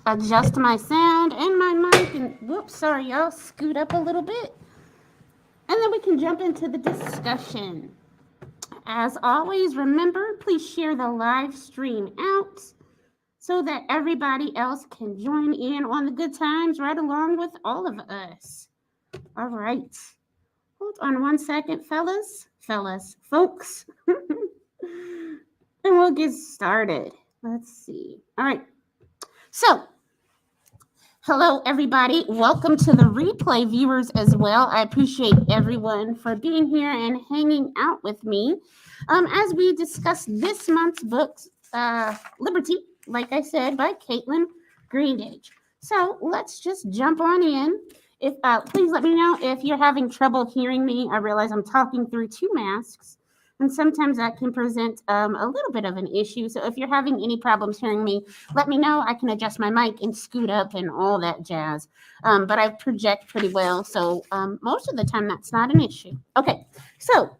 adjust my sound and my mic. And whoops, sorry, y'all. Scoot up a little bit. And then we can jump into the discussion. As always, remember, please share the live stream out so that everybody else can join in on the good times right along with all of us. All right. Hold on one second, folks. And we'll get started. Let's see. All right. So, hello, everybody. Welcome to the replay viewers as well. I appreciate everyone for being here and hanging out with me as we discuss this month's books, Libertie, like I said, by Kaitlyn Greenidge. So let's just jump on in. If please let me know if you're having trouble hearing me. I realize I'm talking through two masks, and sometimes that can present a little bit of an issue. So if you're having any problems hearing me, let me know. I can adjust my mic and scoot up and all that jazz. But I project pretty well, so most of the time that's not an issue. Okay, so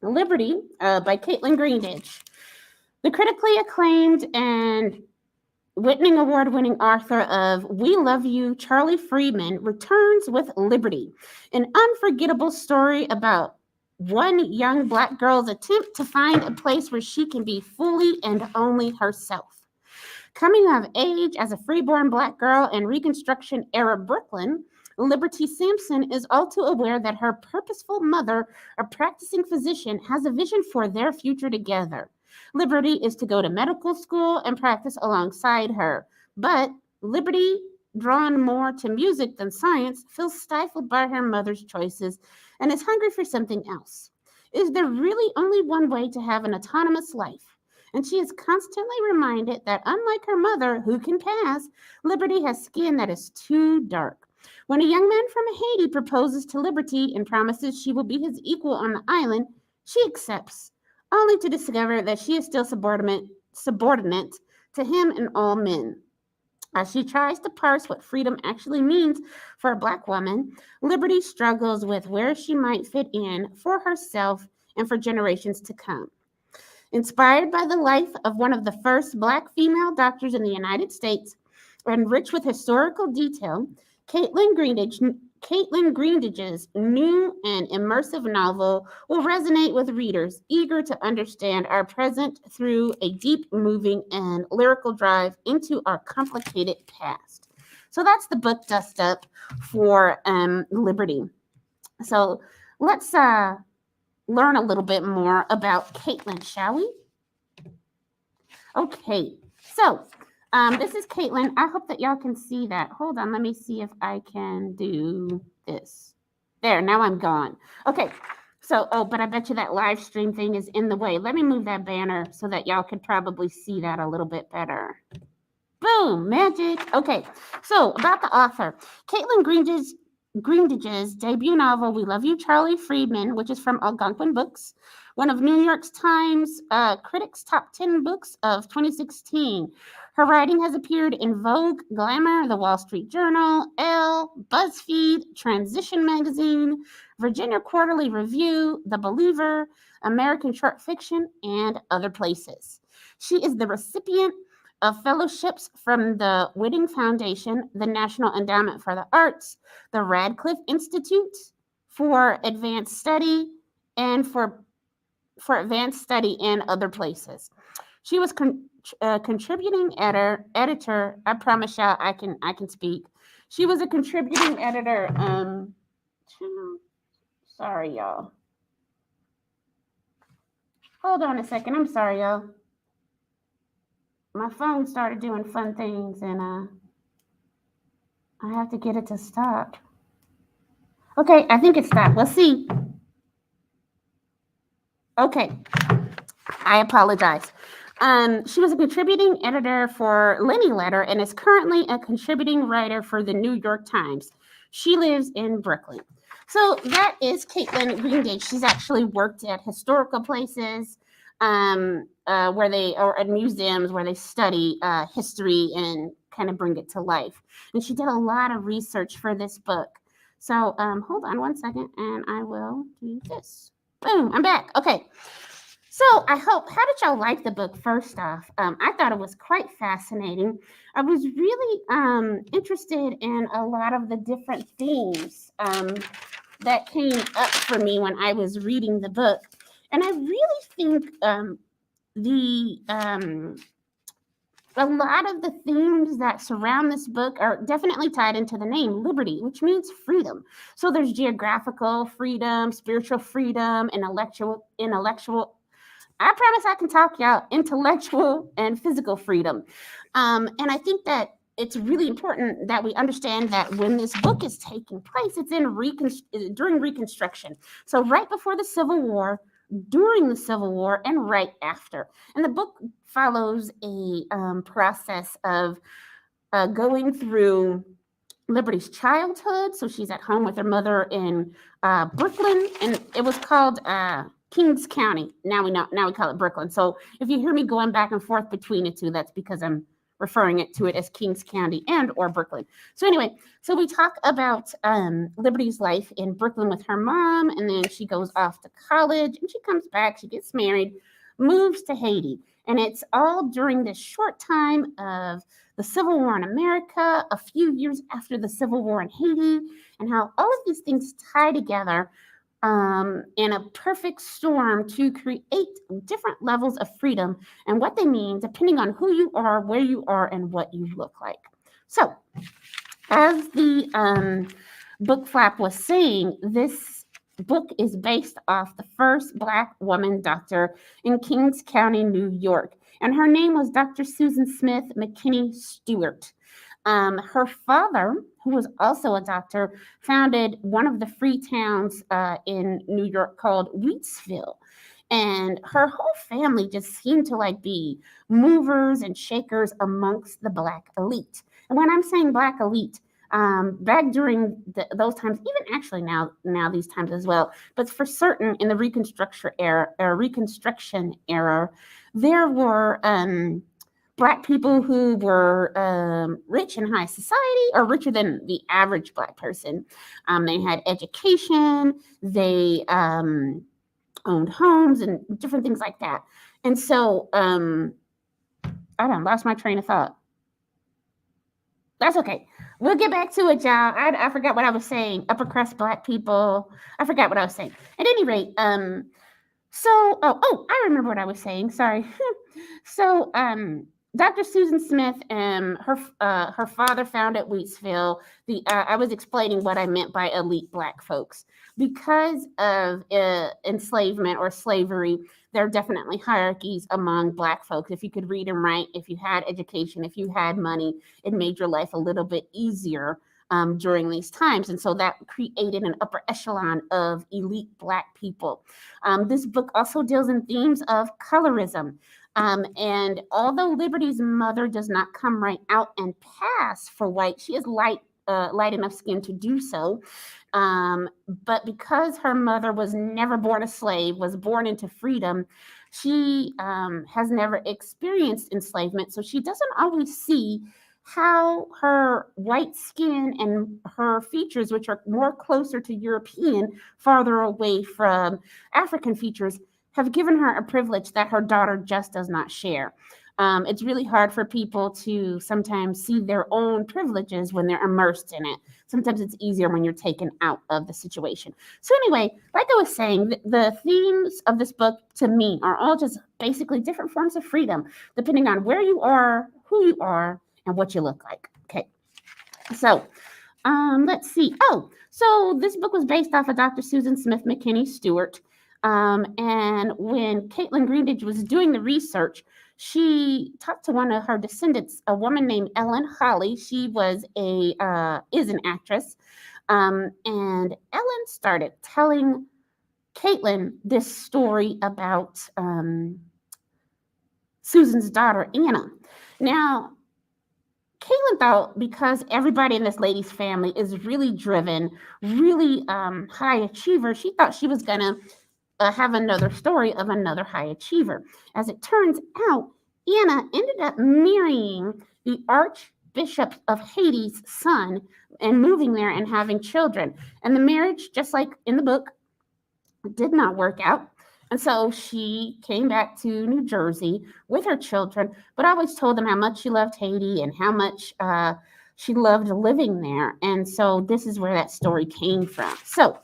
Libertie by Kaitlyn Greenidge. The critically acclaimed and Whitney Award-winning author of We Love You, Charlie Freeman, returns with Libertie, an unforgettable story about one young Black girl's attempt to find a place where she can be fully and only herself. Coming of age as a freeborn Black girl in Reconstruction-era Brooklyn, Libertie Sampson is all too aware that her purposeful mother, a practicing physician, has a vision for their future together. Libertie is to go to medical school and practice alongside her, but Libertie, drawn more to music than science, feels stifled by her mother's choices and is hungry for something else. Is there really only one way to have an autonomous life? And she is constantly reminded that unlike her mother, who can pass, Libertie has skin that is too dark. When a young man from Haiti proposes to Libertie and promises she will be his equal on the island, she accepts, only to discover that she is still subordinate to him and all men. As she tries to parse what freedom actually means for a Black woman, Libertie struggles with where she might fit in for herself and for generations to come. Inspired by the life of one of the first Black female doctors in the United States, and rich with historical detail, Kaitlyn Greenidge's new and immersive novel will resonate with readers eager to understand our present through a deep, moving, and lyrical drive into our complicated past. So that's the book dust up for Libertie. So let's learn a little bit more about Kaitlyn, shall we? Okay, so this is Kaitlyn. I hope that y'all can see that. Hold on, let me see if I can do this. There, now I'm gone. Okay, so, but I bet you that live stream thing is in the way. Let me move that banner so that y'all could probably see that a little bit better. Boom, magic. Okay, so about the author. Kaitlyn Greenidge's debut novel, We Love You, Charlie Freeman, which is from Algonquin Books, one of New York Times Critics' Top 10 Books of 2016. Her writing has appeared in Vogue, Glamour, The Wall Street Journal, Elle, BuzzFeed, Transition Magazine, Virginia Quarterly Review, The Believer, American Short Fiction, and other places. She is the recipient of fellowships from the Whitting Foundation, the National Endowment for the Arts, the Radcliffe Institute for Advanced Study, and for advanced study in other places. She was contributing editor. I promise y'all, I can speak. She was a contributing editor. Sorry, y'all. Hold on a second. I'm sorry, y'all. My phone started doing fun things, and I have to get it to stop. Okay, I think it stopped. Let's see. Okay, I apologize. She was a contributing editor for Lenny Letter and is currently a contributing writer for the New York Times. She lives in Brooklyn. So that is Kaitlyn Greenidge. She's actually worked at historical places where they, or at museums where they study history and kind of bring it to life. And she did a lot of research for this book. So hold on one second and I will do this. Boom, I'm back. Okay. So how did y'all like the book first off? I thought it was quite fascinating. I was really interested in a lot of the different themes that came up for me when I was reading the book. And I really think the a lot of the themes that surround this book are definitely tied into the name Liberty, which means freedom. So there's geographical freedom, spiritual freedom, intellectual. I promise I can talk y'all intellectual and physical freedom. And I think that it's really important that we understand that when this book is taking place, it's during Reconstruction. So right before the Civil War, during the Civil War, and right after. And the book follows a process of going through Liberty's childhood. So she's at home with her mother in Brooklyn, and it was called Kings County. Now we call it Brooklyn. So if you hear me going back and forth between the two, that's because I'm referring to it as Kings County and or Brooklyn. So anyway, so we talk about Liberty's life in Brooklyn with her mom, and then she goes off to college, and she comes back, she gets married, moves to Haiti. And it's all during this short time of the Civil War in America, a few years after the Civil War in Haiti, and how all of these things tie together in a perfect storm to create different levels of freedom and what they mean depending on who you are, where you are, and what you look like. So, as the book flap was saying, this book is based off the first Black woman doctor in Kings County, New York, and her name was Dr. Susan Smith McKinney Stewart. Her father, who was also a doctor, founded one of the free towns in New York called Wheatsville. And her whole family just seemed to be movers and shakers amongst the Black elite. And when I'm saying Black elite, back during those times, even actually now these times as well, but for certain in the Reconstruction era, there were Black people who were rich in high society, or richer than the average Black person. They had education, they owned homes and different things like that. And so I lost my train of thought. That's okay. We'll get back to it, y'all. I forgot what I was saying. Upper crust Black people. I forgot what I was saying. At any rate, I remember what I was saying. Sorry. So, Dr. Susan Smith, her father founded Wheatsville. I was explaining what I meant by elite Black folks. Because of enslavement or slavery, there are definitely hierarchies among Black folks. If you could read and write, if you had education, if you had money, it made your life a little bit easier during these times. And so that created an upper echelon of elite Black people. This book also deals in themes of colorism. And although Liberty's mother does not come right out and pass for white, she is light enough skin to do so. But because her mother was never born a slave, was born into freedom, she has never experienced enslavement. So she doesn't always see how her white skin and her features, which are more closer to European, farther away from African features, have given her a privilege that her daughter just does not share. It's really hard for people to sometimes see their own privileges when they're immersed in it. Sometimes it's easier when you're taken out of the situation. So anyway, like I was saying, the themes of this book to me are all just basically different forms of freedom, depending on where you are, who you are, and what you look like. Okay. So let's see. So this book was based off of Dr. Susan Smith McKinney Stewart. And when Kaitlyn Greenidge was doing the research, she talked to one of her descendants, a woman named Ellen Holly. She is an actress. And Ellen started telling Kaitlyn this story about Susan's daughter, Anna. Now, Kaitlyn thought because everybody in this lady's family is really driven, really high achiever, she thought she was going to have another story of another high achiever. As it turns out, Anna ended up marrying the Archbishop of Haiti's son and moving there and having children. And the marriage, just like in the book, did not work out. And so she came back to New Jersey with her children, but always told them how much she loved Haiti and how much she loved living there. And so this is where that story came from. So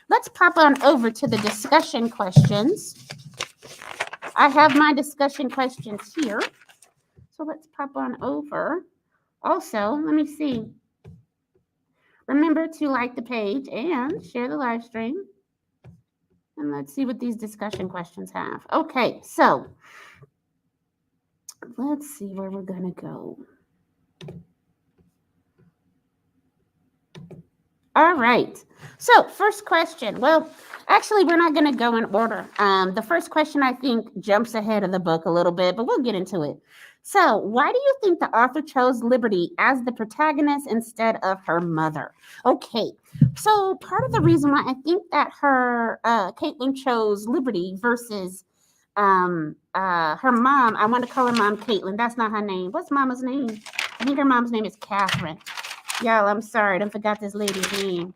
let's pop on over to the discussion questions. I have my discussion questions here. So let's pop on over. Also, let me see. Remember to like the page and share the live stream. And let's see what these discussion questions have. Okay, so let's see where we're going to go. All right. So, first question. Well, actually, we're not going to go in order. The first question, I think, jumps ahead of the book a little bit, but we'll get into it. So, why do you think the author chose Libertie as the protagonist instead of her mother? Okay. So, part of the reason why I think that Kaitlyn chose Libertie versus her mom, I want to call her mom Kaitlyn. That's not her name. What's mama's name? I think her mom's name is Catherine. Y'all, I'm sorry. I forgot this lady's name.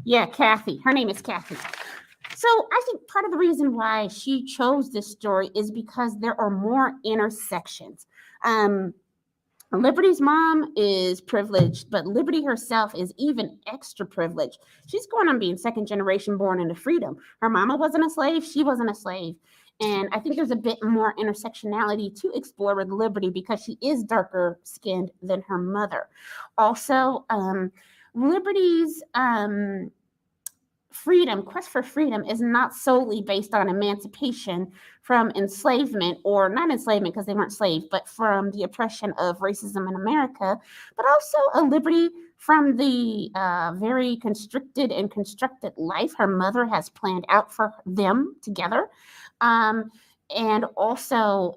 Yeah, Kathy. Her name is Kathy. So I think part of the reason why she chose this story is because there are more intersections. Libertie's mom is privileged, but Libertie herself is even extra privileged. She's going on being second generation born into freedom. Her mama wasn't a slave. She wasn't a slave. And I think there's a bit more intersectionality to explore with Libertie because she is darker skinned than her mother. Also, Libertie's quest for freedom is not solely based on emancipation from enslavement, or not enslavement because they weren't slaves, but from the oppression of racism in America, but also a liberty from the very constricted and constructed life her mother has planned out for them together. And also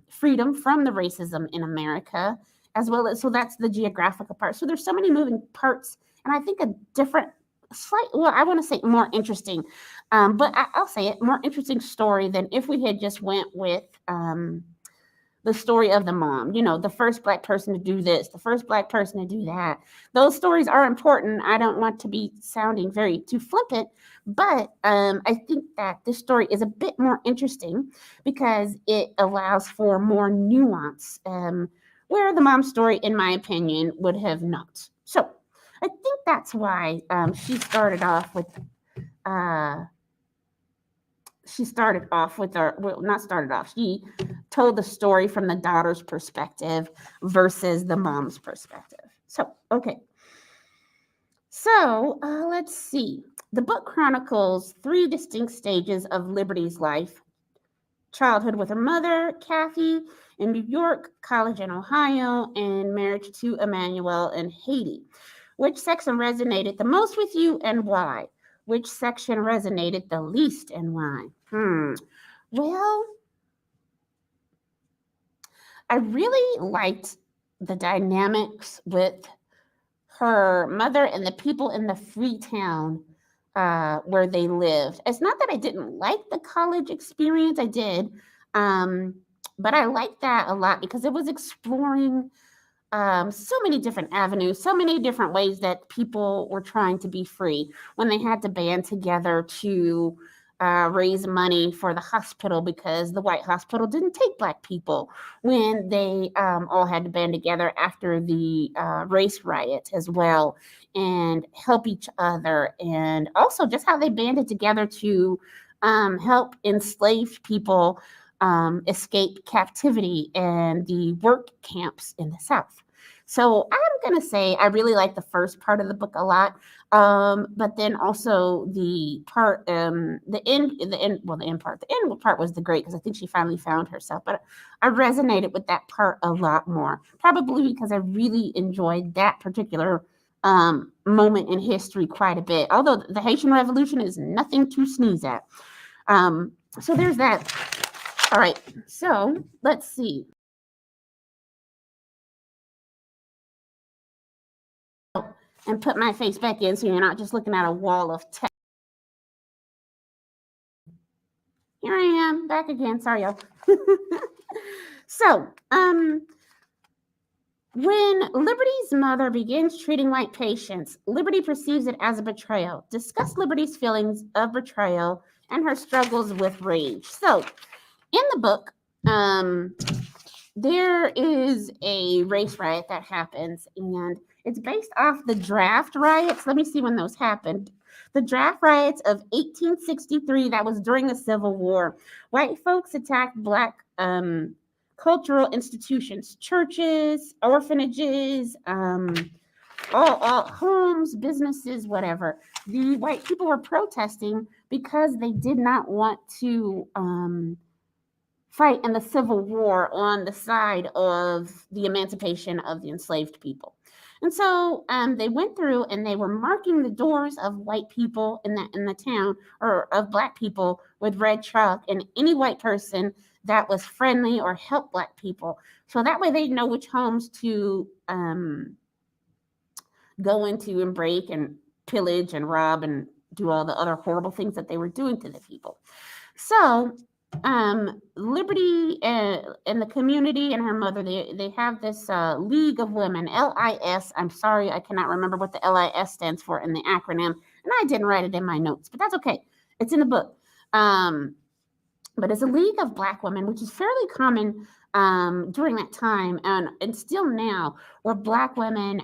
freedom from the racism in America, as well as, so that's the geographical part. So there's so many moving parts, and I think a different I want to say more interesting, but I'll say it, more interesting story than if we had just went with the story of the mom, the first Black person to do this, the first Black person to do that. Those stories are important. I don't want to be sounding too flippant, but I think that this story is a bit more interesting because it allows for more nuance, where the mom story, in my opinion, would have not. So I think that's why she started off with she told the story from the daughter's perspective versus the mom's perspective. So, okay. So, let's see. The book chronicles 3 distinct stages of Libertie's life: childhood with her mother, Kathy, in New York, college in Ohio, and marriage to Emmanuel in Haiti. Which section resonated the most with you and why? Which section resonated the least and why? Well, I really liked the dynamics with her mother and the people in the free town where they lived. It's not that I didn't like the college experience. I did. But I liked that a lot because it was exploring so many different avenues, so many different ways that people were trying to be free when they had to band together to raise money for the hospital because the white hospital didn't take Black people, when they all had to band together after the race riot as well and help each other, and also just how they banded together to help enslaved people escape captivity and the work camps in the South. So I'm going to say I really like the first part of the book a lot. But then also the part, the end part was the great because I think she finally found herself. But I resonated with that part a lot more, probably because I really enjoyed that particular moment in history quite a bit. Although the Haitian Revolution is nothing to sneeze at. So there's that. All right, so let's see. And put my face back in so you're not just looking at a wall of text. Here I am, back again. Sorry, y'all. So, When Libertie's mother begins treating white patients, Libertie perceives it as a betrayal. Discuss Libertie's feelings of betrayal and her struggles with rage. So, in the book, um, there is a race riot that happens, and it's based off the draft riots. Let me see when those happened. The draft riots of 1863, that was during the Civil War. White folks attacked black cultural institutions, churches, orphanages, all homes, businesses, whatever. The white people were protesting because they did not want to fight in the Civil War on the side of the emancipation of the enslaved people. And so they went through and they were marking the doors of white people in the town, or of black people, with red chalk, and any white person that was friendly or helped black people. So that way they know which homes to go into and break and pillage and rob and do all the other horrible things that they were doing to the people. So Libertie and the community and her mother, they have this League of Women, LIS. I'm sorry, I cannot remember what the LIS stands for in the acronym, and I didn't write it in my notes, but that's okay. It's in the book. But it's a league of black women, which is fairly common during that time, and still now, where black women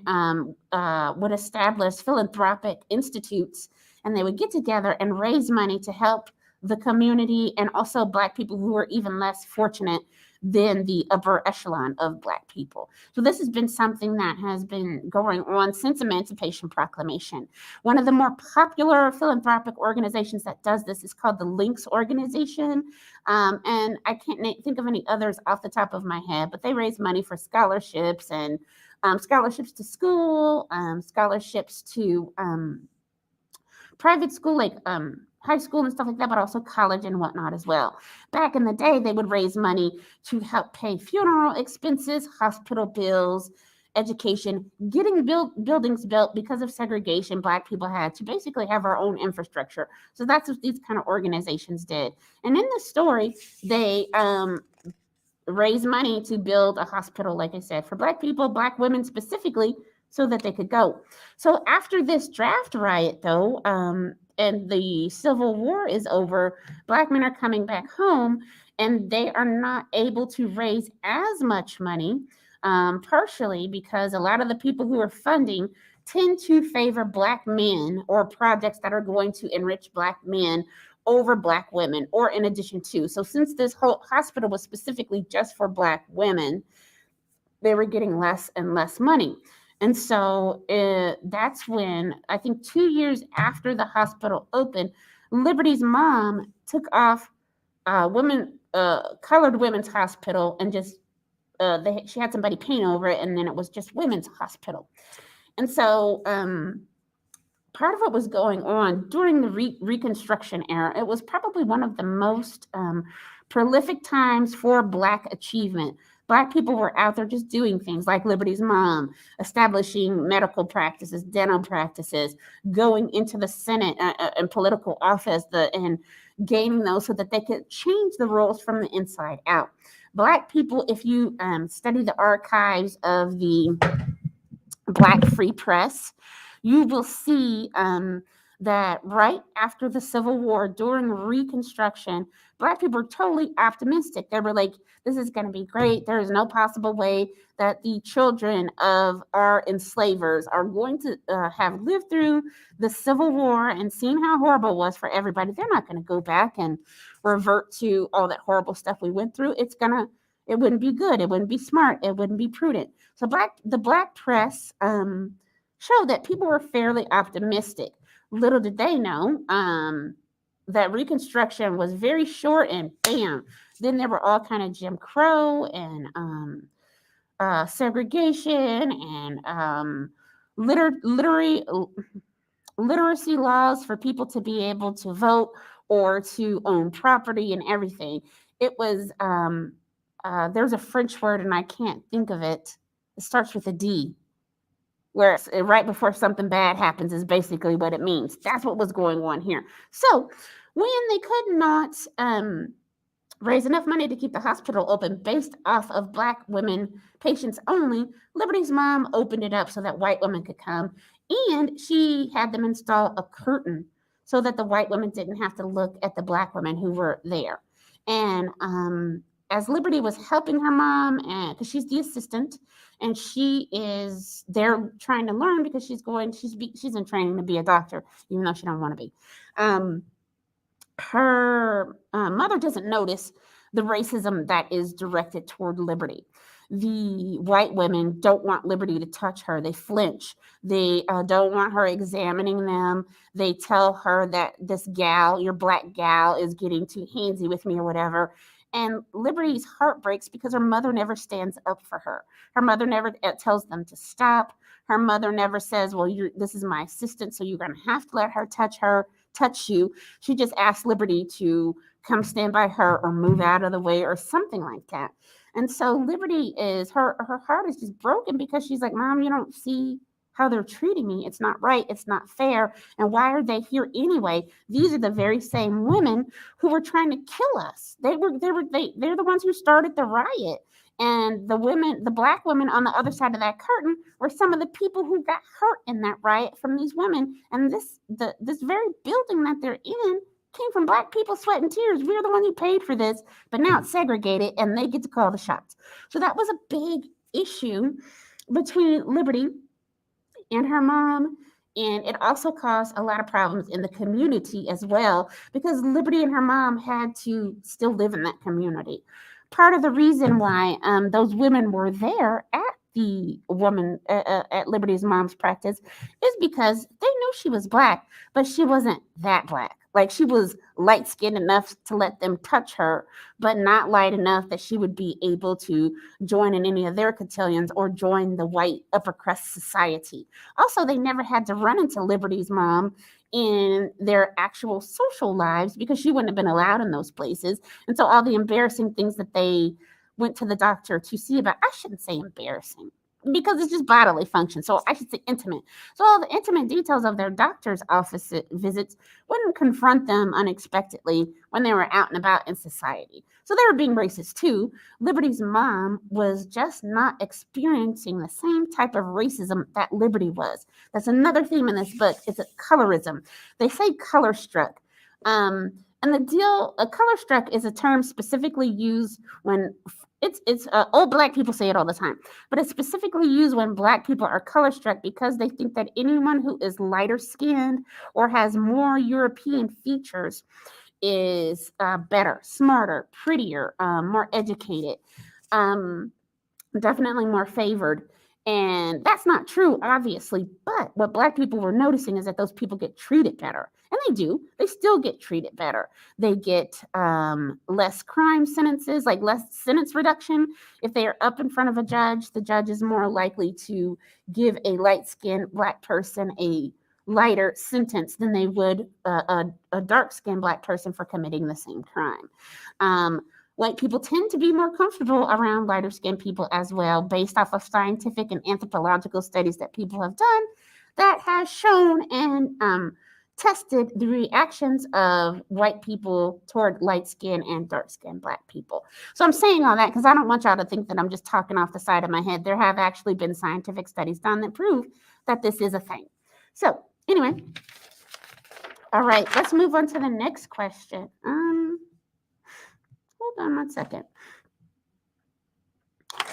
would establish philanthropic institutes, and they would get together and raise money to help the community, and also black people who are even less fortunate than the upper echelon of black people. So this has been something that has been going on since Emancipation Proclamation. One of the more popular philanthropic organizations that does this is called the Links Organization. And I can't think of any others off the top of my head, but they raise money for scholarships and scholarships to school, scholarships to private school, like high school and stuff like that, but also college and whatnot as well. Back in the day, they would raise money to help pay funeral expenses, hospital bills, education, getting buildings built. Because of segregation, black people had to basically have our own infrastructure. So that's what these kind of organizations did. And in the story, they raised money to build a hospital, like I said, for black people, black women specifically, so that they could go. So after this draft riot, though, and the Civil War is over, black men are coming back home, and they are not able to raise as much money, partially because a lot of the people who are funding tend to favor black men or projects that are going to enrich black men over black women, or in addition to. So since this whole hospital was specifically just for black women, they were getting less and less money. And so that's when, I think 2 years after the hospital opened, Libertie's mom took off colored women's hospital, and just she had somebody paint over it, and then it was just women's hospital. And so part of what was going on during the Reconstruction era, it was probably one of the most prolific times for black achievement. Black people were out there just doing things like Libertie's mom, establishing medical practices, dental practices, going into the Senate and political office, and gaining those so that they could change the rules from the inside out. Black people, if you study the archives of the Black Free Press, you will see that right after the Civil War, during Reconstruction, black people were totally optimistic. They were like, this is going to be great. There is no possible way that the children of our enslavers are going to have lived through the Civil War and seen how horrible it was for everybody. They're not going to go back and revert to all that horrible stuff we went through. It wouldn't be good. It wouldn't be smart. It wouldn't be prudent. So the black press showed that people were fairly optimistic. Little did they know that Reconstruction was very short, and bam, then there were all kind of Jim Crow and segregation and literacy laws for people to be able to vote or to own property and everything. It was there's a French word and I can't think of it. It starts with a D, where right before something bad happens is basically what it means. That's what was going on here. So when they could not raise enough money to keep the hospital open based off of Black women patients only, Liberty's mom opened it up so that white women could come. And she had them install a curtain so that the white women didn't have to look at the Black women who were there. And as Liberty was helping her mom, and because she's the assistant, and she is there trying to learn because she's in training to be a doctor, even though she don't want to be. Her mother doesn't notice the racism that is directed toward Liberty. The white women don't want Liberty to touch her. They flinch. They don't want her examining them. They tell her that this gal, your Black gal, is getting too handsy with me or whatever. And Liberty's heart breaks because her mother never stands up for her. Her mother never tells them to stop. Her mother never says, well, this is my assistant, so you're going to have to let her touch you. She just asks Liberty to come stand by her or move out of the way or something like that. And so Liberty her heart is just broken because she's like, Mom, you don't see how they're treating me. It's not right. It's not fair. And why are they here anyway? These are the very same women who were trying to kill us. They're the ones who started the riot. And the Black women on the other side of that curtain were some of the people who got hurt in that riot from these women. And this very building that they're in came from Black people, sweat and tears. We're the ones who paid for this, but now it's segregated and they get to call the shots. So that was a big issue between Liberty and her mom. And it also caused a lot of problems in the community as well, because Liberty and her mom had to still live in that community. Part of the reason why those women were there at at Liberty's mom's practice is because they knew she was Black, but she wasn't that Black. Like, she was light skinned enough to let them touch her, but not light enough that she would be able to join in any of their cotillions or join the white upper crust society. Also, they never had to run into Liberty's mom in their actual social lives because she wouldn't have been allowed in those places. And so all the embarrassing things that they went to the doctor to see about, I shouldn't say embarrassing, because it's just bodily function. So I should say intimate. So all the intimate details of their doctor's office visits wouldn't confront them unexpectedly when they were out and about in society. So they were being racist too. Liberty's mom was just not experiencing the same type of racism that Liberty was. That's another theme in this book. It's a colorism. They say color struck. And a color struck is a term specifically used when it's old Black people say it all the time, but it's specifically used when Black people are color struck because they think that anyone who is lighter skinned or has more European features is better, smarter, prettier, more educated, definitely more favored. And that's not true, obviously. But what Black people were noticing is that those people get treated better. And they do. They still get treated better. They get less crime sentences, like less sentence reduction. If they are up in front of a judge, the judge is more likely to give a light-skinned Black person a lighter sentence than they would a dark-skinned Black person for committing the same crime. White people tend to be more comfortable around lighter skinned people as well, based off of scientific and anthropological studies that people have done that has shown and tested the reactions of white people toward light skinned and dark skinned Black people. So I'm saying all that because I don't want y'all to think that I'm just talking off the side of my head. There have actually been scientific studies done that prove that this is a thing. So anyway, all right, let's move on to the next question. Hold on 1 second.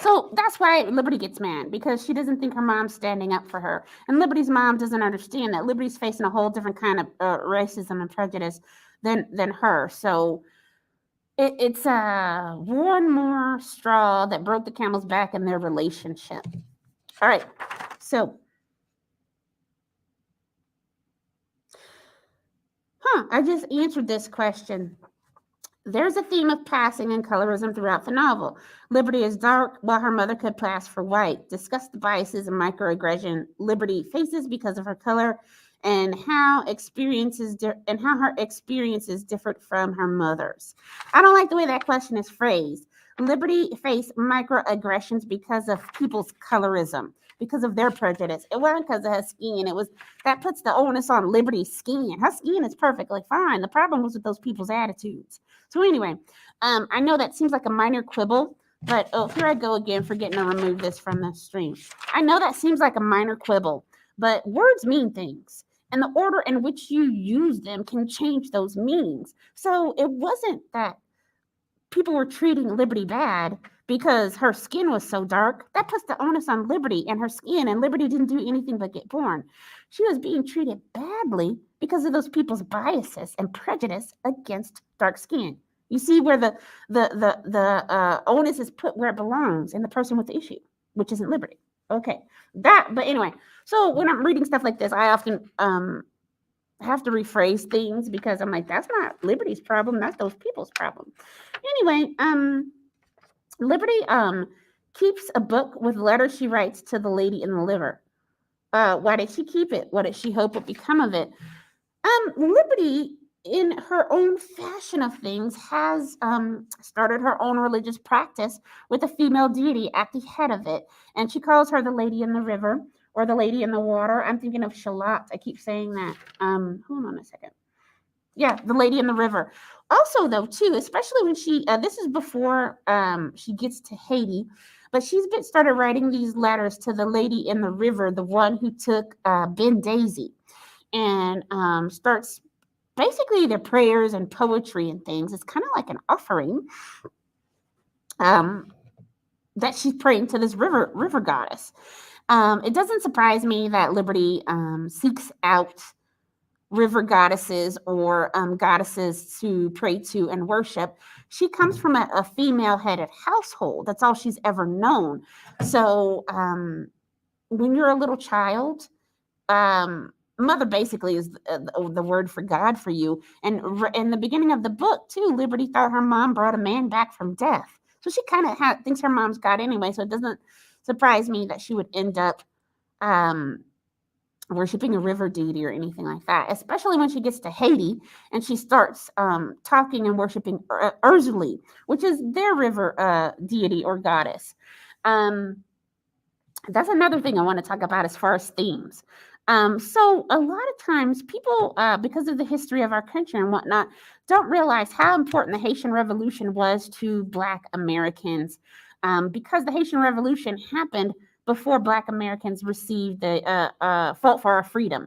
So that's why Liberty gets mad, because she doesn't think her mom's standing up for her. And Liberty's mom doesn't understand that Liberty's facing a whole different kind of racism and prejudice than her. So it's one more straw that broke the camel's back in their relationship. All right. So, I just answered this question. There's a theme of passing and colorism throughout the novel. Liberty is dark, while her mother could pass for white. Discuss the biases and microaggression Liberty faces because of her color, and how her experiences differed from her mother's. I don't like the way that question is phrased. Liberty faced microaggressions because of people's colorism. because of their prejudice. It wasn't because of her skin. It was that puts the onus on Liberty's skin. Her skin is perfectly fine. The problem was with those people's attitudes. So anyway, I know that seems like a minor quibble, but oh, here I go again forgetting to remove this from the stream. I know that seems like a minor quibble, but words mean things. And the order in which you use them can change those meanings. So it wasn't that people were treating Liberty bad because her skin was so dark. That puts the onus on Liberty and her skin, and Liberty didn't do anything but get born. She was being treated badly because of those people's biases and prejudice against dark skin. You see where the onus is put where it belongs in the person with the issue, which isn't Liberty. Okay, but anyway, so when I'm reading stuff like this, I often have to rephrase things because I'm like, that's not Liberty's problem, that's those people's problem. Anyway, Liberty keeps a book with letters she writes to the lady in the liver. Why did she keep it? What did she hope would become of it? Liberty, in her own fashion of things, has started her own religious practice with a female deity at the head of it. And she calls her the Lady in the River or the Lady in the Water. I'm thinking of Shalot. I keep saying that. Hold on a second. Yeah, the Lady in the River. Also, though, too, especially when she, this is before she gets to Haiti, but she's started writing these letters to the Lady in the River, the one who took Ben Daisy, and starts basically their prayers and poetry and things. It's kind of like an offering that she's praying to this river goddess. It doesn't surprise me that Liberty seeks out river goddesses or goddesses to pray to and worship. She comes from a female-headed household. That's all she's ever known. So when you're a little child, mother basically is the word for God for you. And in the beginning of the book, too, Liberty thought her mom brought a man back from death. So she kind of thinks her mom's God anyway. So it doesn't surprise me that she would end up worshiping a river deity or anything like that, especially when she gets to Haiti and she starts talking and worshiping Urzuli, which is their river deity or goddess. That's another thing I want to talk about as far as themes. So a lot of times people, because of the history of our country and whatnot, don't realize how important the Haitian Revolution was to Black Americans, because the Haitian Revolution happened before Black Americans received the fought for our freedom.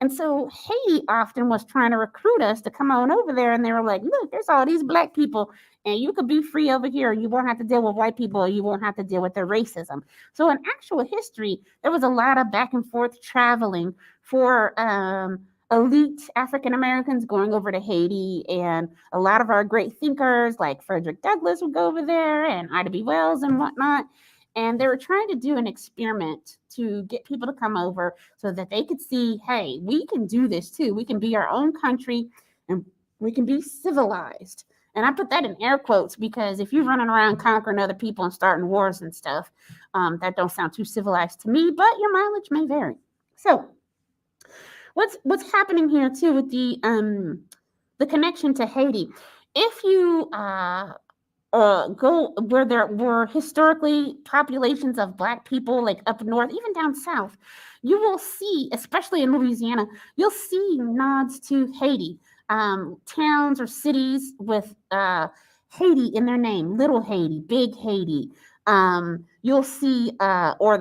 And so Haiti often was trying to recruit us to come on over there. And they were like, look, there's all these Black people and you could be free over here. You won't have to deal with white people. Or you won't have to deal with their racism. So in actual history, there was a lot of back and forth traveling for elite African Americans going over to Haiti. And a lot of our great thinkers like Frederick Douglass would go over there and Ida B. Wells and whatnot. And they were trying to do an experiment to get people to come over so that they could see, hey, we can do this too. We can be our own country and we can be civilized. And I put that in air quotes because if you're running around conquering other people and starting wars and stuff, that don't sound too civilized to me, but your mileage may vary. So what's happening here too with the connection to Haiti? If you go where there were historically populations of Black people, like up north, even down south, you will see, especially in Louisiana, you'll see nods to Haiti, towns or cities with Haiti in their name, Little Haiti, Big Haiti. You'll see, or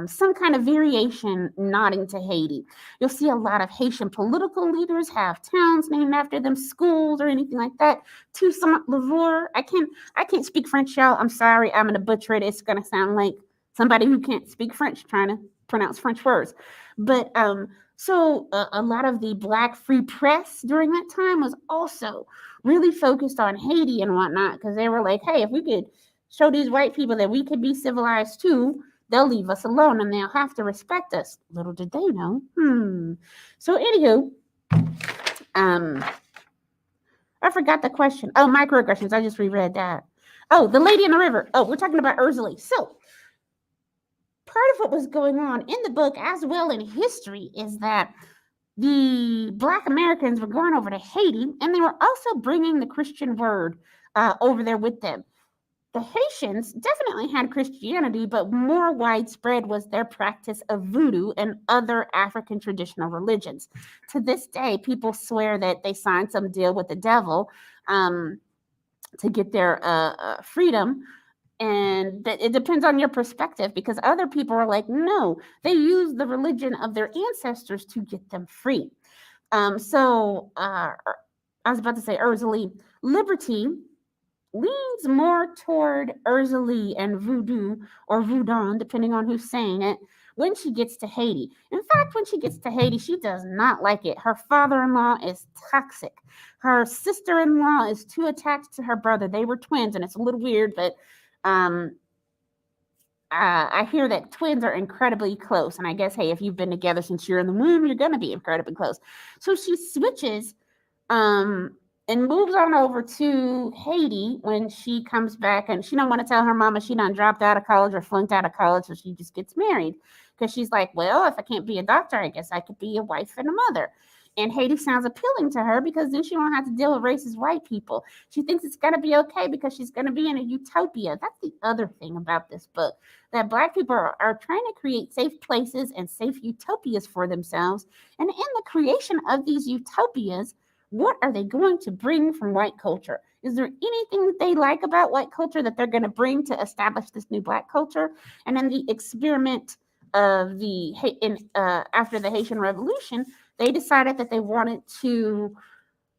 some kind of variation nodding to Haiti. You'll see a lot of Haitian political leaders have towns named after them, schools or anything like that. Toussaint Louverture. I can't speak French, y'all. I'm sorry. I'm gonna butcher it. It's gonna sound like somebody who can't speak French trying to pronounce French words. But so a lot of the Black free press during that time was also really focused on Haiti and whatnot because they were like, hey, if we could show these white people that we can be civilized too, they'll leave us alone and they'll have to respect us. Little did they know. So anywho, I forgot the question. Oh, microaggressions. I just reread that. Oh, the Lady in the River. Oh, we're talking about Urzuli. So part of what was going on in the book as well in history is that the Black Americans were going over to Haiti and they were also bringing the Christian word over there with them. The Haitians definitely had Christianity, but more widespread was their practice of voodoo and other African traditional religions. To this day, people swear that they signed some deal with the devil um, to get their freedom. And that it depends on your perspective, because other people are like, no, they use the religion of their ancestors to get them free. I was about to say Urzali. Libertie leans more toward Urzali and voodoo or voodoo, depending on who's saying it, when she gets to Haiti. In fact, when she gets to Haiti, she does not like it. Her father-in-law is toxic. Her sister-in-law is too attached to her brother. They were twins, and it's a little weird, but um, I hear that twins are incredibly close. And I guess, hey, if you've been together since you're in the womb, you're going to be incredibly close. So she switches and moves on over to Haiti when she comes back, and she don't want to tell her mama she done dropped out of college or flunked out of college, so she just gets married, because she's like, well, if I can't be a doctor, I guess I could be a wife and a mother. And Haiti sounds appealing to her because then she won't have to deal with racist white people. She thinks it's going to be okay because she's going to be in a utopia. That's the other thing about this book, that Black people are trying to create safe places and safe utopias for themselves. And in the creation of these utopias, what are they going to bring from white culture? Is there anything that they like about white culture that they're going to bring to establish this new Black culture? And in the experiment of after the Haitian Revolution, they decided that they wanted to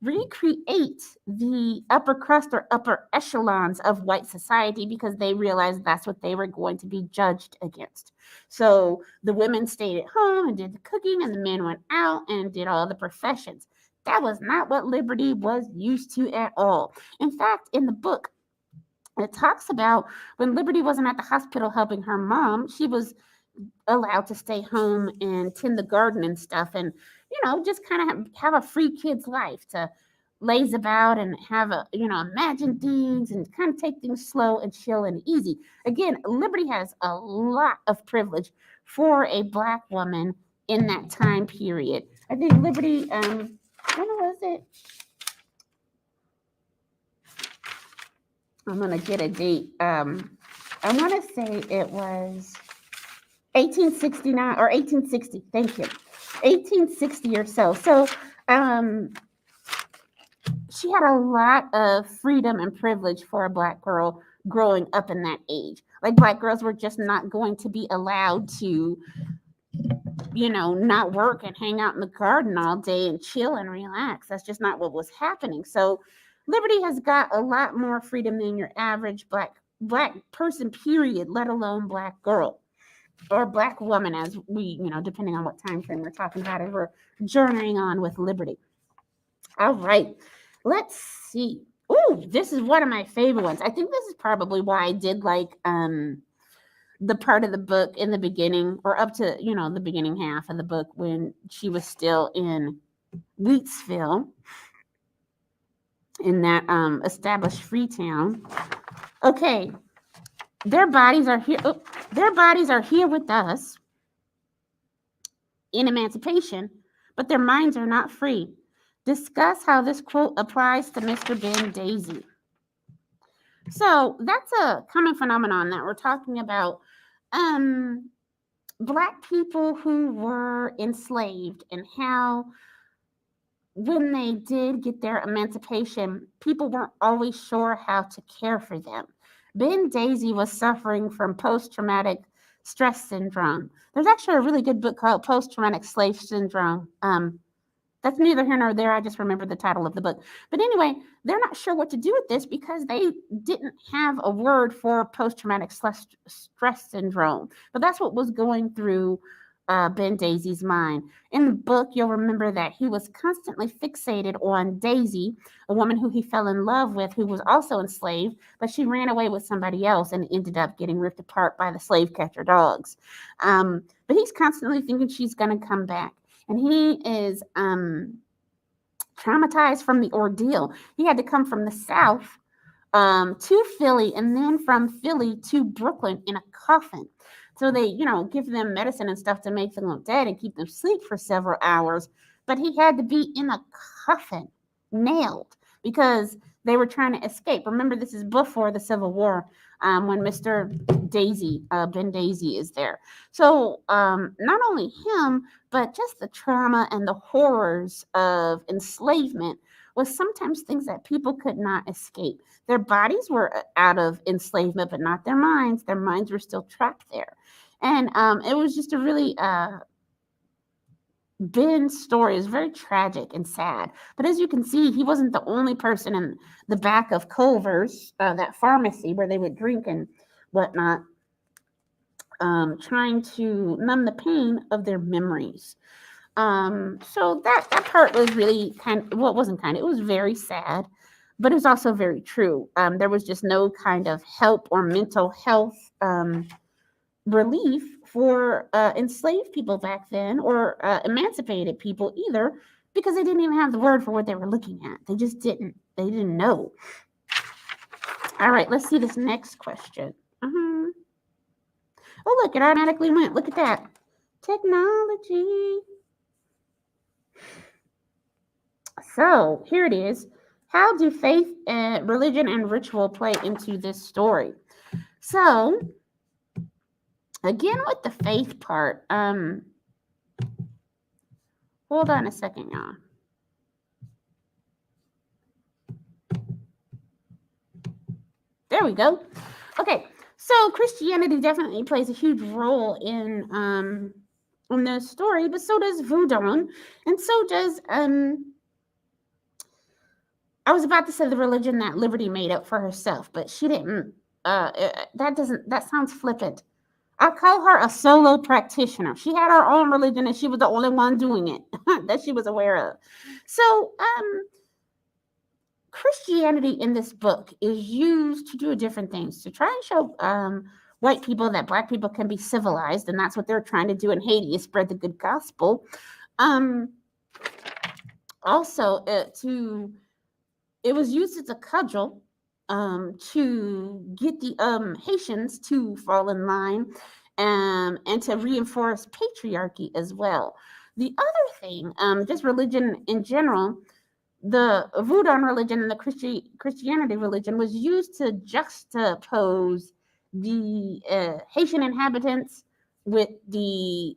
recreate the upper crust or upper echelons of white society, because they realized that's what they were going to be judged against. So the women stayed at home and did the cooking, and the men went out and did all the professions. That was not what Libertie was used to at all. In fact, in the book, it talks about when Libertie wasn't at the hospital helping her mom, she was allowed to stay home and tend the garden and stuff, and just kind of have a free kid's life to laze about and have imagine things and kind of take things slow and chill and easy. Again, Libertie has a lot of privilege for a Black woman in that time period. I think Libertie, when was it? I'm gonna get a date. I want to say it was 1869 or 1860. Thank you. 1860 or so. So she had a lot of freedom and privilege for a Black girl growing up in that age. Like, Black girls were just not going to be allowed to, not work and hang out in the garden all day and chill and relax. That's just not what was happening. So Libertie has got a lot more freedom than your average black person, period, let alone Black girl or Black woman, as we, depending on what time frame we're talking about, as we're journeying on with Libertie. All right, let's see. Oh, this is one of my favorite ones. I think this is probably why I did like the part of the book in the beginning, or up to, the beginning half of the book, when she was still in Wheatsville, in that established free town. Okay, their bodies are here. Oh, their bodies are here with us in emancipation, but their minds are not free. Discuss how this quote applies to Mr. Ben Daisy. So that's a common phenomenon that we're talking about. Black people who were enslaved, and how when they did get their emancipation, people weren't always sure how to care for them. Ben Daisy was suffering from post-traumatic stress syndrome. There's actually a really good book called Post-Traumatic Slave Syndrome. That's neither here nor there. I just remember the title of the book. But anyway, they're not sure what to do with this because they didn't have a word for post-traumatic stress syndrome. But that's what was going through Ben Daisy's mind. In the book, you'll remember that he was constantly fixated on Daisy, a woman who he fell in love with, who was also enslaved, but she ran away with somebody else and ended up getting ripped apart by the slave catcher dogs. But he's constantly thinking she's going to come back. And he is traumatized from the ordeal. He had to come from the South to Philly, and then from Philly to Brooklyn in a coffin. So they, give them medicine and stuff to make them look dead and keep them asleep for several hours. But he had to be in a coffin, nailed, because they were trying to escape. Remember, this is before the Civil War. when Mr. Daisy, Ben Daisy, is there. So not only him, but just the trauma and the horrors of enslavement was sometimes things that people could not escape. Their bodies were out of enslavement, but not their minds. Their minds were still trapped there. And it was just a really Ben's story is very tragic and sad. But as you can see, he wasn't the only person in the back of Culver's, that pharmacy where they would drink and whatnot, trying to numb the pain of their memories. So that part was really it wasn't it was very sad, but it was also very true. There was just no kind of help or mental health relief for enslaved people back then, or emancipated people either, because they didn't even have the word for what they were looking at. They just didn't. They didn't know. All right, let's see this next question. Oh, look, it automatically went. Look at that. Technology. So here it is. How do faith, religion, and ritual play into this story? So again, with the faith part, hold on a second, y'all. There we go. Okay, so Christianity definitely plays a huge role in the story, but so does voodoo, and so does I was about to say the religion that Libertie made up for herself, but she didn't. That sounds flippant. I'll call her a solo practitioner. She had her own religion and she was the only one doing it that she was aware of. So, Christianity in this book is used to do different things, to try and show white people that black people can be civilized, and that's what they're trying to do in Haiti, is spread the good gospel. Also, it was used as a cudgel to get the Haitians to fall in line, and to reinforce patriarchy as well. The other thing, just religion in general, the voodoo religion and the Christianity religion was used to juxtapose the Haitian inhabitants with the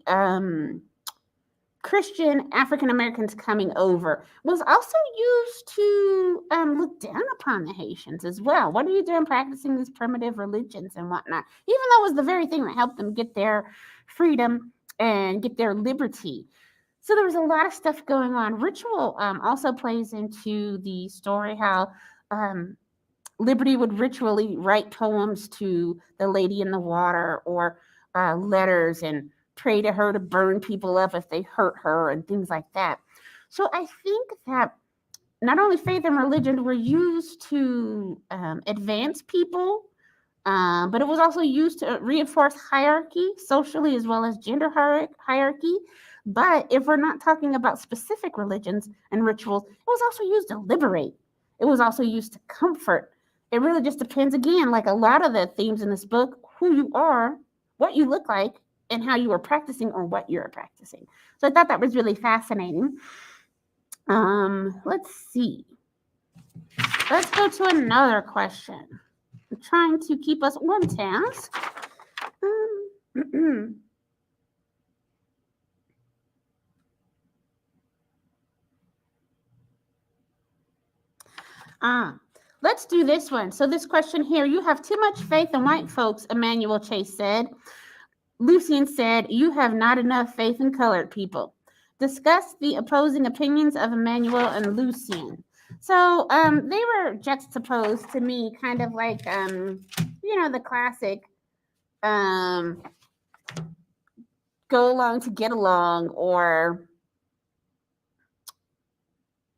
Christian African Americans coming over. Was also used to look down upon the Haitians as well. What are you doing practicing these primitive religions and whatnot? Even though it was the very thing that helped them get their freedom and get their liberty. So there was a lot of stuff going on. Ritual also plays into the story, how Libertie would ritually write poems to the Lady in the Water, or letters, and pray to her to burn people up if they hurt her and things like that. So I think that not only faith and religion were used to advance people, but it was also used to reinforce hierarchy socially as well as gender hierarchy. But if we're not talking about specific religions and rituals, it was also used to liberate. It was also used to comfort. It really just depends, again, like a lot of the themes in this book, who you are, what you look like, and how you are practicing, or what you're practicing. So I thought that was really fascinating. Let's see. Let's go to another question. I'm trying to keep us on task. Let's do this one. So this question here: you have too much faith in white folks, Emmanuel Chase said. Lucian said, you have not enough faith in colored people. Discuss the opposing opinions of Emmanuel and Lucian. So they were juxtaposed to me, kind of like, the classic go along to get along, or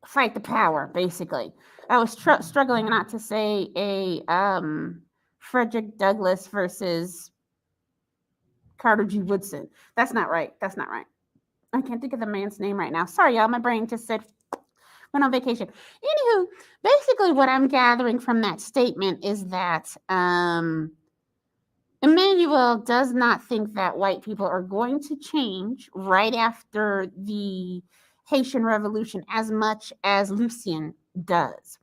fight the power, basically. I was struggling not to say a Frederick Douglass versus Carter G. Woodson. That's not right. I can't think of the man's name right now. Sorry, y'all. My brain just said went on vacation. Anywho, basically what I'm gathering from that statement is that Emmanuel does not think that white people are going to change right after the Haitian Revolution as much as Lucian does.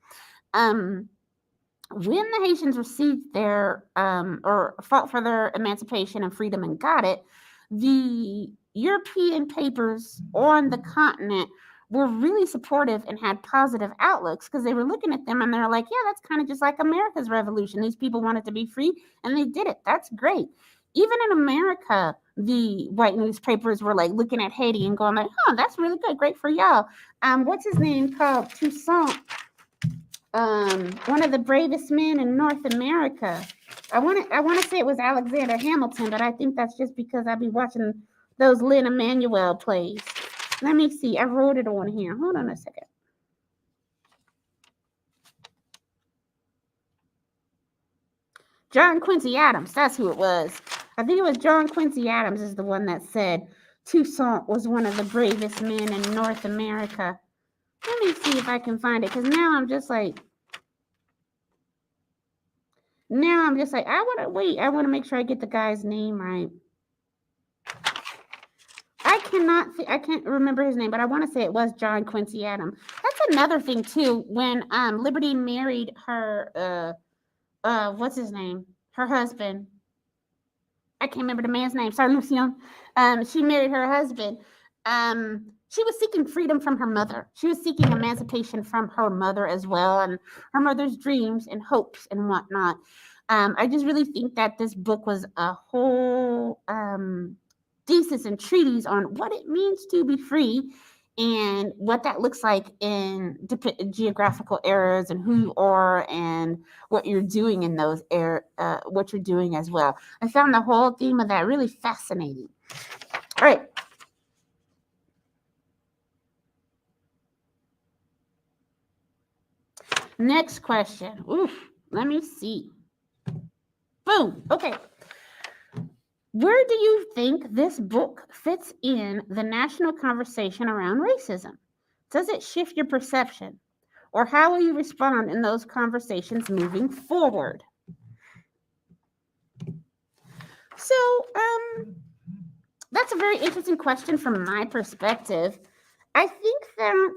when the Haitians received their or fought for their emancipation and freedom and got it, the European papers on the continent were really supportive and had positive outlooks because they were looking at them and they're like, yeah, that's kind of just like America's revolution. These people wanted to be free and they did it. That's great. Even in America, the white newspapers were like looking at Haiti and going like, oh, that's really good. Great for y'all. What's his name called? Toussaint, one of the bravest men in North America. I want to say it was Alexander Hamilton, but I think that's just because I be watching those Lin Emanuel plays. Let me see. I wrote it on here. Hold on a second. John Quincy Adams. That's who it was. I think it was John Quincy Adams is the one that said Toussaint was one of the bravest men in North America. Let me see if I can find it, because now I'm just like, I want to make sure I get the guy's name right. I can't remember his name, but I want to say it was John Quincy Adams. That's another thing too. When Libertie married her, what's his name? Her husband. I can't remember the man's name. Sorry, Lucien. She married her husband. She was seeking freedom from her mother. She was seeking emancipation from her mother as well, and her mother's dreams and hopes and whatnot. I just really think that this book was a whole thesis and treatise on what it means to be free and what that looks like in geographical areas and who you are and what you're doing in those what you're doing as well. I found the whole theme of that really fascinating. All right. Next question. Oof, let me see. Boom. Okay. Where do you think this book fits in the national conversation around racism? Does it shift your perception? Or how will you respond in those conversations moving forward? So, that's a very interesting question from my perspective. I think that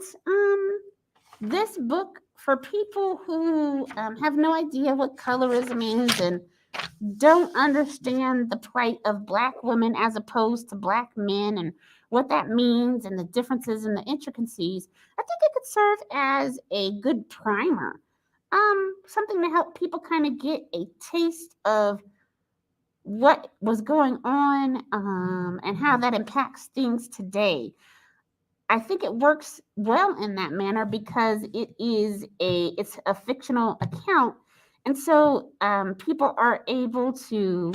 this book, for people who have no idea what colorism means and don't understand the plight of Black women as opposed to Black men and what that means and the differences and the intricacies, I think it could serve as a good primer. Something to help people kind of get a taste of what was going on and how that impacts things today. I think it works well in that manner because it's a fictional account, and so people are able to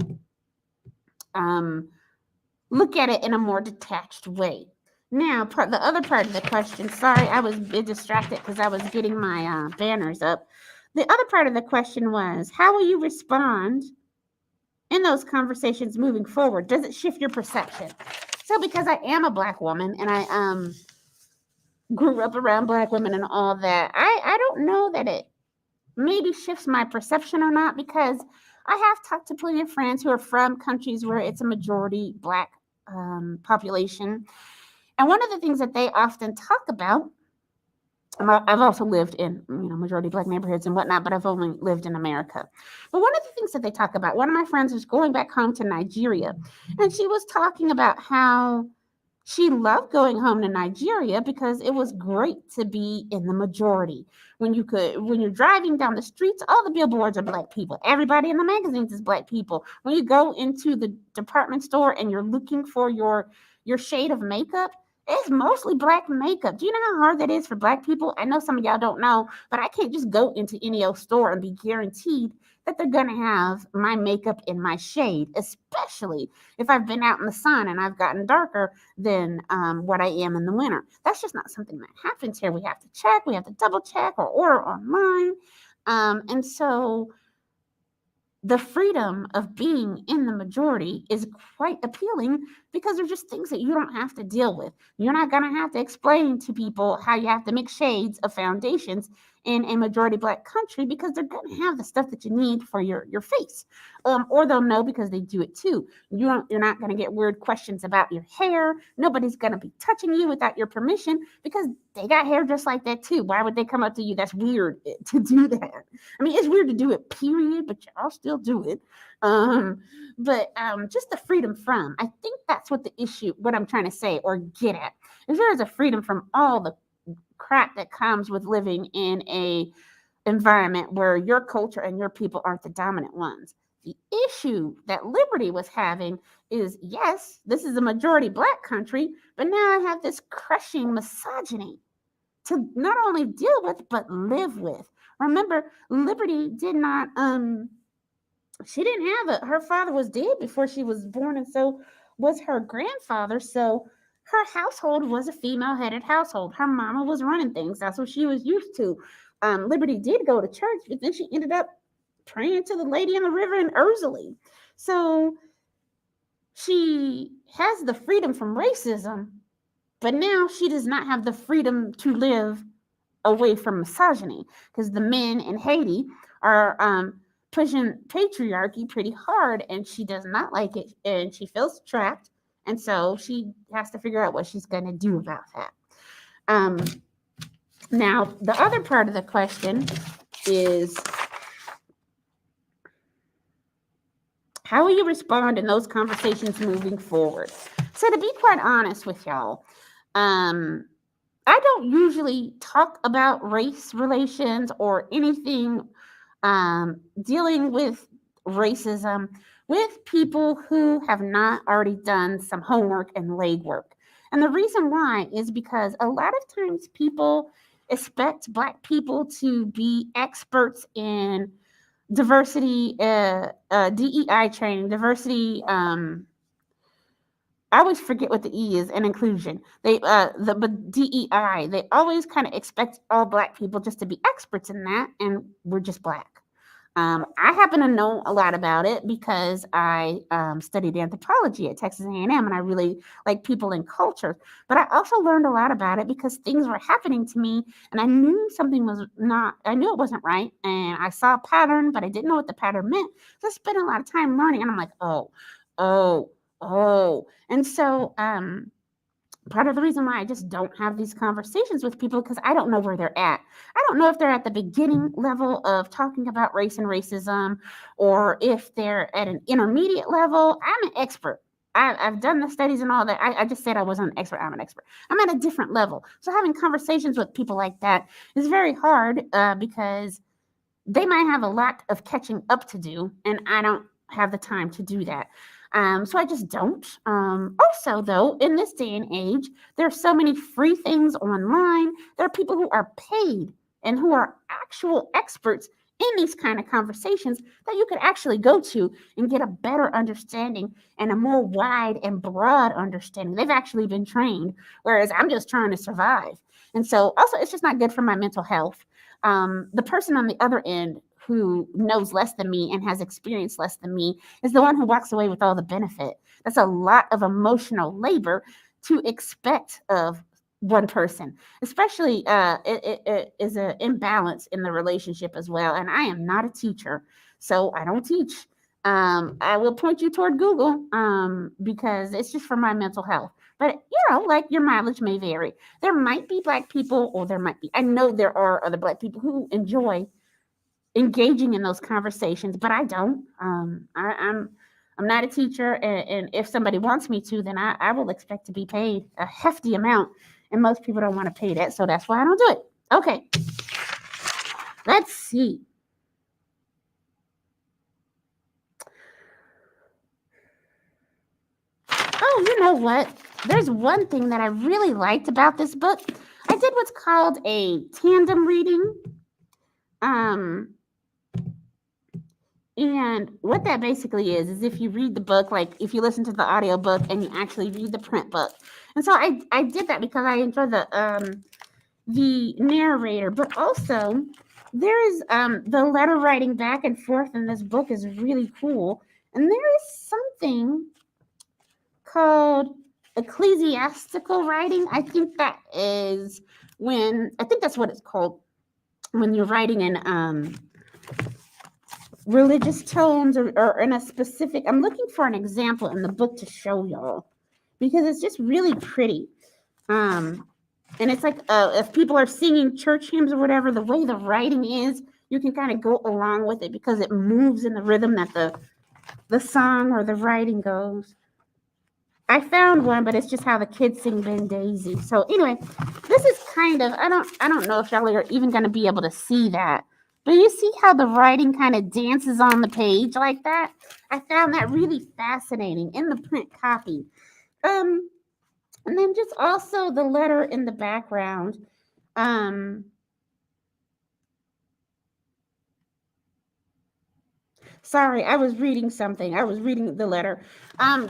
look at it in a more detached way. Now, the other part of the question, sorry, I was a bit distracted because I was getting my banners up. The other part of the question was, how will you respond in those conversations moving forward? Does it shift your perception? So because I am a Black woman and I grew up around Black women and all that, I don't know that it maybe shifts my perception or not, because I have talked to plenty of friends who are from countries where it's a majority Black population. And one of the things that they often talk about, I've also lived in majority Black neighborhoods and whatnot, but I've only lived in America. But one of the things that they talk about, one of my friends was going back home to Nigeria, and she was talking about how she loved going home to Nigeria because it was great to be in the majority. When you're driving down the streets, all the billboards are Black people. Everybody in the magazines is Black people. When you go into the department store and you're looking for your shade of makeup, it's mostly Black makeup. Do you know how hard that is for Black people? I know some of y'all don't know, but I can't just go into any old store and be guaranteed that they're going to have my makeup in my shade, especially if I've been out in the sun and I've gotten darker than what I am in the winter. That's just not something that happens here. We have to check, we have to double check or order online. And so the freedom of being in the majority is quite appealing because there's just things that you don't have to deal with. You're not going to have to explain to people how you have to mix shades of foundations in a majority black country because they're going to have the stuff that you need for your face. Or they'll know because they do it too. You're not going to get weird questions about your hair. Nobody's going to be touching you without your permission because they got hair just like that too. Why would they come up to you? That's weird to do that. I mean, it's weird to do it, period, but y'all still do it. But just the freedom from, I think that's what the issue, what I'm trying to say or get at, is there is a freedom from all the crap that comes with living in a environment where your culture and your people aren't the dominant ones. The issue that Libertie was having is, yes, this is a majority black country, but now I have this crushing misogyny to not only deal with, but live with. Remember, Libertie did not, she didn't have her father was dead before she was born, and so was her grandfather. So her household was a female-headed household. Her mama was running things. That's what she was used to. Libertie did go to church, but then she ended up praying to the lady in the river in Ursley. So she has the freedom from racism, but now she does not have the freedom to live away from misogyny because the men in Haiti are pushing patriarchy pretty hard, and she does not like it, and she feels trapped, and so she has to figure out what she's going to do about that. Now, the other part of the question is, how will you respond in those conversations moving forward? So to be quite honest with y'all, I don't usually talk about race relations or anything dealing with racism with people who have not already done some homework and legwork. And the reason why is because a lot of times people expect Black people to be experts in diversity, DEI training, diversity. I always forget what the E is, and inclusion. But DEI, they always kind of expect all Black people just to be experts in that, and we're just Black. I happen to know a lot about it because I studied anthropology at Texas A&M, and I really like people and culture. But I also learned a lot about it because things were happening to me, and I knew something was not, I knew it wasn't right, and I saw a pattern, but I didn't know what the pattern meant. So I spent a lot of time learning, and I'm like, oh. And so part of the reason why I just don't have these conversations with people because I don't know where they're at. I don't know if they're at the beginning level of talking about race and racism, or if they're at an intermediate level. I'm an expert. I've done the studies and all that. I just said I wasn't an expert. I'm an expert. I'm at a different level. So having conversations with people like that is very hard because they might have a lot of catching up to do, and I don't have the time to do that. So I just don't. Also, though, in this day and age, there are so many free things online. There are people who are paid and who are actual experts in these kind of conversations that you could actually go to and get a better understanding and a more wide and broad understanding. They've actually been trained, whereas I'm just trying to survive. And so also, it's just not good for my mental health. The person on the other end who knows less than me and has experienced less than me is the one who walks away with all the benefit. That's a lot of emotional labor to expect of one person, especially it is an imbalance in the relationship as well. And I am not a teacher, so I don't teach. I will point you toward Google because it's just for my mental health. But, like your mileage may vary. There might be Black people, or there might be, I know there are other Black people who enjoy engaging in those conversations, but I don't. I'm not a teacher, and if somebody wants me to, then I will expect to be paid a hefty amount, and most people don't want to pay that, so that's why I don't do it. Okay, let's see. Oh, you know what? There's one thing that I really liked about this book. I did what's called a tandem reading. And what that basically is if you read the book, like if you listen to the audio book and you actually read the print book. And so I did that because I enjoy the narrator, but also there is the letter writing back and forth in this book is really cool. And there is something called ecclesiastical writing. I think that's what it's called. when you're writing in religious tones or in a specific, I'm looking for an example in the book to show y'all because it's just really pretty. And it's like if people are singing church hymns or whatever, the way the writing is, you can kind of go along with it because it moves in the rhythm that the song or the writing goes. I found one, but it's just how the kids sing Ben Daisy. So anyway, this is kind of I don't know if y'all are even going to be able to see that. But you see how the writing kind of dances on the page like that? I found that really fascinating in the print copy. Um, and then just also the letter in the background. Sorry, I was reading something. I was reading the letter.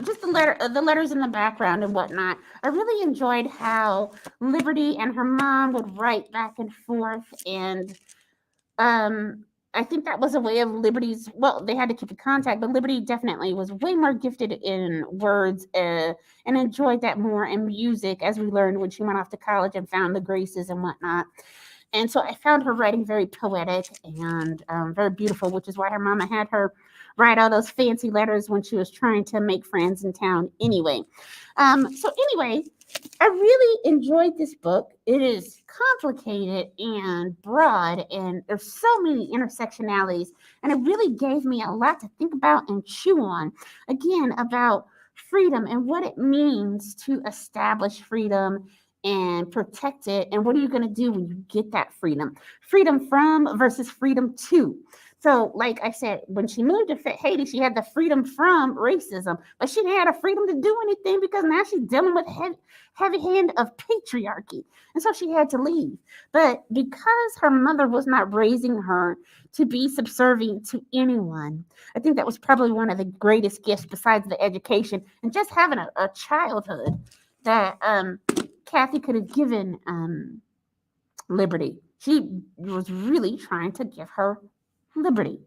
Just the letters in the background and whatnot. I really enjoyed how Liberty and her mom would write back and forth, and I think that was a way of Liberty's. Well, they had to keep in contact, but Liberty definitely was way more gifted in words and enjoyed that more in music, as we learned when she went off to college and found the Graces and whatnot. And so I found her writing very poetic and very beautiful, which is why her mama had her write all those fancy letters when she was trying to make friends in town anyway. So anyway, I really enjoyed this book. It is complicated and broad, and there's so many intersectionalities, and it really gave me a lot to think about and chew on. Again, about freedom and what it means to establish freedom and protect it, and what are you going to do when you get that freedom? Freedom from versus freedom to. So, like I said, when she moved to Haiti, she had the freedom from racism, but she didn't have the freedom to do anything because now she's dealing with heavy hand of patriarchy, and so she had to leave. But because her mother was not raising her to be subservient to anyone, I think that was probably one of the greatest gifts besides the education and just having a childhood that Kathy could have given Liberty. She was really trying to give her liberty.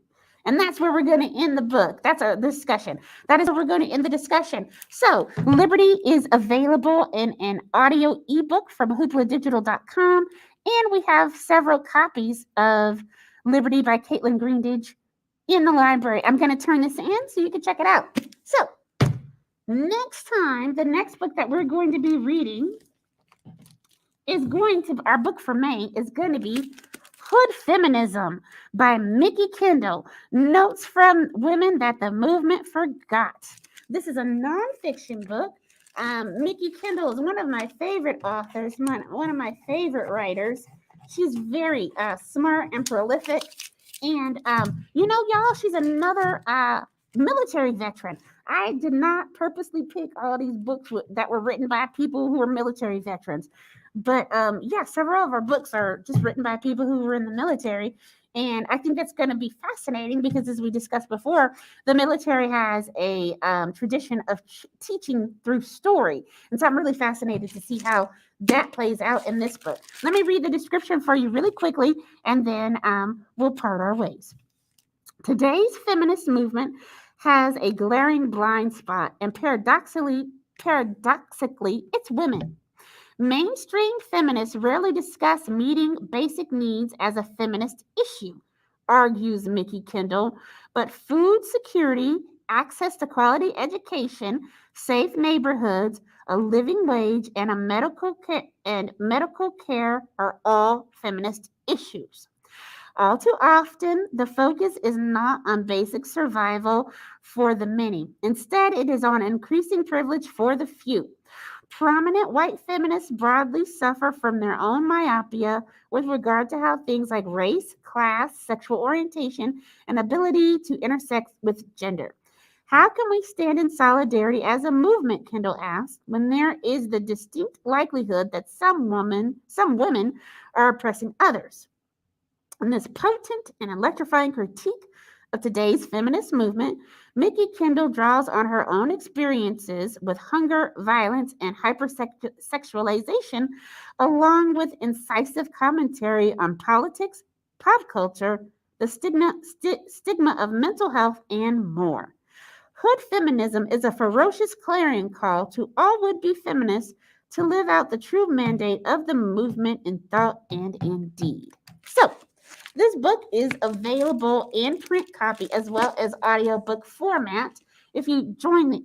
And that's where we're going to end the book. That's a discussion. That is where we're going to end the discussion. So, Liberty is available in an audio ebook from hoopladigital.com. And we have several copies of Liberty by Kaitlyn Greenidge in the library. I'm going to turn this in so you can check it out. So, next time, the next book that we're going to be reading our book for May is going to be Hood Feminism by Mickey Kendall, Notes from Women That the Movement Forgot. This is a nonfiction book. Mickey Kendall is one of my favorite authors, one of my favorite writers. She's very smart and prolific. And, y'all, she's another military veteran. I did not purposely pick all these books that were written by people who are military veterans. But several of our books are just written by people who were in the military. And I think that's going to be fascinating because, as we discussed before, the military has a tradition of teaching through story. And so I'm really fascinated to see how that plays out in this book. Let me read the description for you really quickly, and then we'll part our ways. Today's feminist movement has a glaring blind spot, and paradoxically, it's women. Mainstream feminists rarely discuss meeting basic needs as a feminist issue, argues Mickey Kendall, but food security, access to quality education, safe neighborhoods, a living wage, and medical care are all feminist issues. All too often, the focus is not on basic survival for the many. Instead, it is on increasing privilege for the few. Prominent white feminists broadly suffer from their own myopia with regard to how things like race, class, sexual orientation, and ability to intersect with gender. How can we stand in solidarity as a movement, Kendall asked, when there is the distinct likelihood that some women are oppressing others? In this potent and electrifying critique of today's feminist movement, Mickey Kendall draws on her own experiences with hunger, violence, and hypersexualization, along with incisive commentary on politics, pop culture, the stigma of mental health, and more. Hood feminism is a ferocious clarion call to all would-be feminists to live out the true mandate of the movement in thought and in deed. So, This book is available in print copy as well as audiobook format. If you join the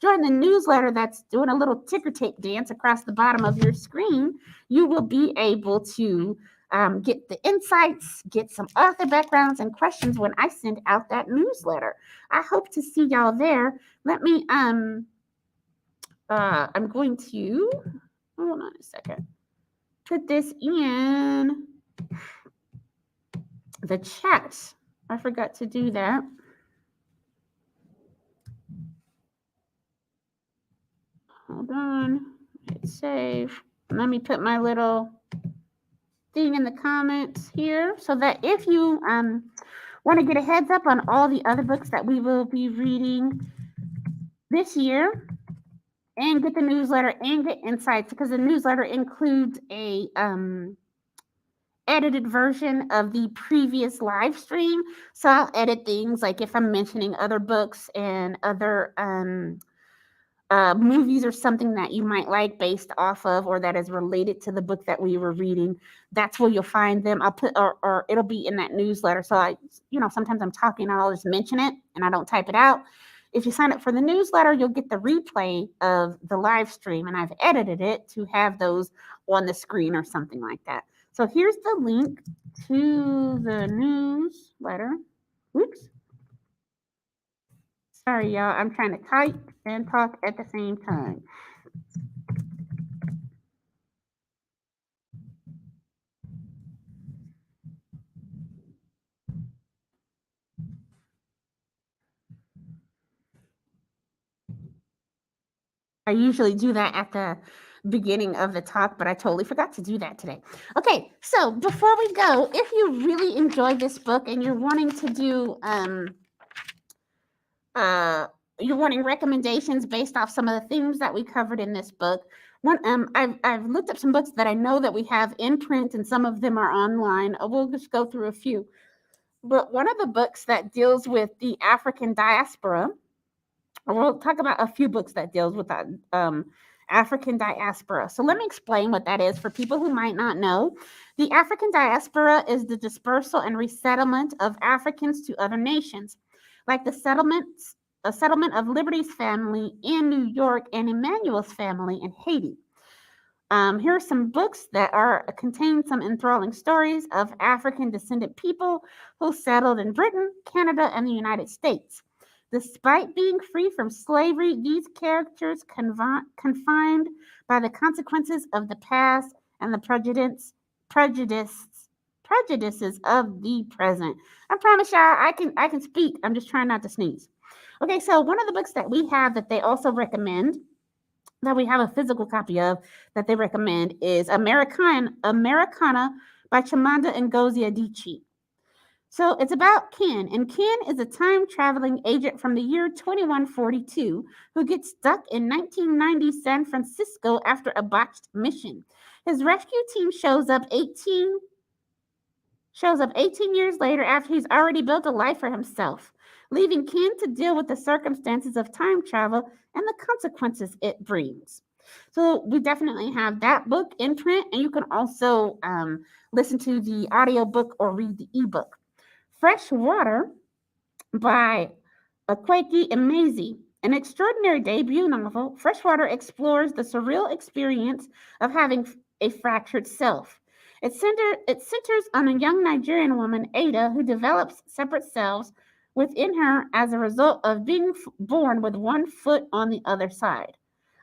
join the newsletter that's doing a little ticker tape dance across the bottom of your screen, you will be able to get the insights, get some author backgrounds and questions when I send out that newsletter. I hope to see y'all there. Let me I'm going to hold on a second. Put this in the chat. I forgot to do that. Hold on. Hit save. Let me put my little thing in the comments here so that if you want to get a heads up on all the other books that we will be reading this year and get the newsletter and get insights, because the newsletter includes a edited version of the previous live stream. So I'll edit things like if I'm mentioning other books and other movies or something that you might like based off of or that is related to the book that we were reading. That's where you'll find them. I'll put or it'll be in that newsletter. So sometimes I'm talking and I'll just mention it and I don't type it out. If you sign up for the newsletter, you'll get the replay of the live stream, and I've edited it to have those on the screen or something like that. So here's the link to the newsletter. Oops. Sorry, y'all. I'm trying to type and talk at the same time. I usually do that at the beginning of the talk, but I totally forgot to do that today. Okay, so before we go, if you really enjoyed this book and you're wanting to do you're wanting recommendations based off some of the themes that we covered in this book. I've looked up some books that I know that we have in print, and some of them are online. We'll just go through a few. But one of the books that deals with the African diaspora, we'll talk about a few books that deals with that African diaspora. So let me explain what that is for people who might not know. The African diaspora is the dispersal and resettlement of Africans to other nations, like a settlement of Libertie's family in New York and Emmanuel's family in Haiti. Here are some books that contain some enthralling stories of African descendant people who settled in Britain, Canada, and the United States. Despite being free from slavery, these characters confined by the consequences of the past and the prejudices of the present. I promise y'all, I can speak. I'm just trying not to sneeze. Okay, so one of the books that we have that they also recommend, that we have a physical copy of, that they recommend is Americana by Chimamanda Ngozi Adichie. So it's about Ken, and Ken is a time-traveling agent from the year 2142 who gets stuck in 1990 San Francisco after a botched mission. His rescue team shows up 18 years later after he's already built a life for himself, leaving Ken to deal with the circumstances of time travel and the consequences it brings. So we definitely have that book in print, and you can also listen to the audiobook or read the ebook. Fresh Water by Akwaeke Emezi, an extraordinary debut novel. Freshwater explores the surreal experience of having a fractured self. It centers on a young Nigerian woman, Ada, who develops separate selves within her as a result of being born with one foot on the other side.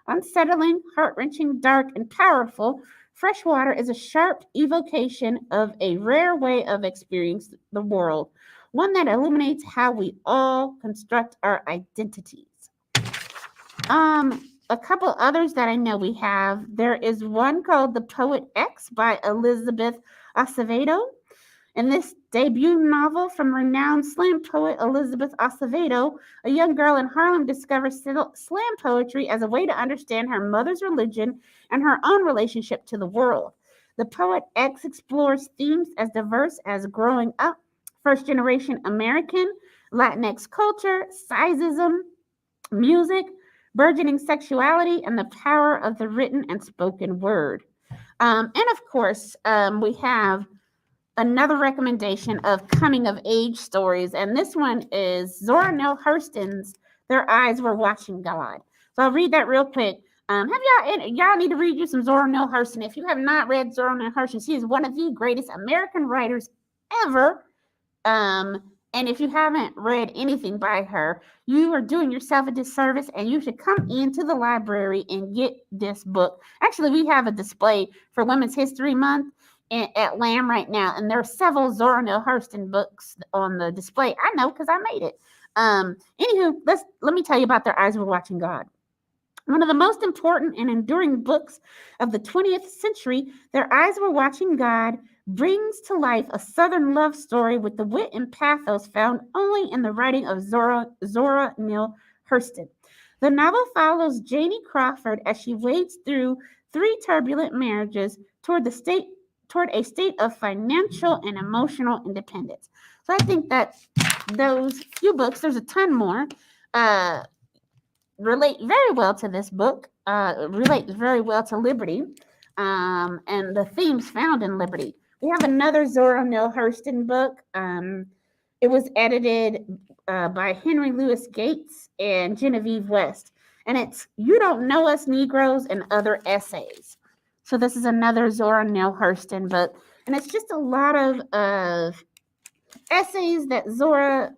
Unsettling, heart-wrenching, dark, and powerful, Freshwater is a sharp evocation of a rare way of experiencing the world, one that illuminates how we all construct our identities. A couple others that I know we have. There is one called The Poet X by Elizabeth Acevedo. In this debut novel from renowned slam poet Elizabeth Acevedo, a young girl in Harlem discovers slam poetry as a way to understand her mother's religion and her own relationship to the world. The Poet X explores themes as diverse as growing up, first-generation American, Latinx culture, sizeism, music, burgeoning sexuality, and the power of the written and spoken word. And of course, we have another recommendation of coming of age stories, and this one is Zora Neale Hurston's "Their Eyes Were Watching God." So I'll read that real quick. Y'all need to read you some Zora Neale Hurston. If you have not read Zora Neale Hurston, she is one of the greatest American writers ever. And if you haven't read anything by her, you are doing yourself a disservice, and you should come into the library and get this book. Actually, we have a display for Women's History Month at Lamb right now, and there are several Zora Neale Hurston books on the display. I know because I made it. Anywho, let me tell you about Their Eyes Were Watching God. One of the most important and enduring books of the 20th century, Their Eyes Were Watching God brings to life a Southern love story with the wit and pathos found only in the writing of Zora Neale Hurston. The novel follows Janie Crawford as she wades through 3 turbulent marriages toward a state of financial and emotional independence. So I think that those few books, there's a ton more, relate very well to this book, relate very well to Libertie, and the themes found in Libertie. We have another Zora Neale Hurston book. It was edited by Henry Louis Gates and Genevieve West, and it's "You Don't Know Us Negroes and Other Essays." So this is another Zora Neale Hurston book, and it's just a lot of essays that Zora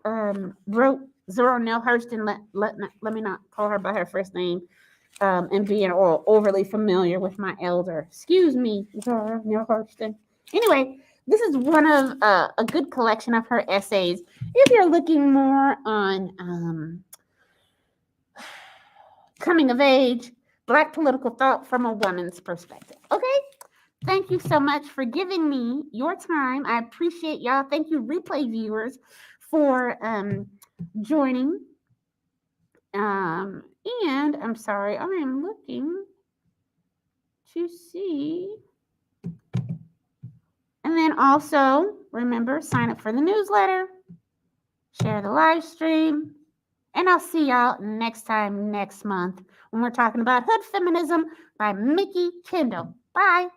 wrote. Zora Neale Hurston, let me not call her by her first name, and being overly familiar with my elder. Excuse me, Zora Neale Hurston. Anyway, this is one of a good collection of her essays. If you're looking more on coming of age, Black political thought from a woman's perspective. Okay? Thank you so much for giving me your time. I appreciate y'all. Thank you, replay viewers, for joining. And I'm sorry, I am looking to see. And then also, remember, sign up for the newsletter, share the live stream, and I'll see y'all next time next month when we're talking about Hood Feminism by Mickey Kendall. Bye.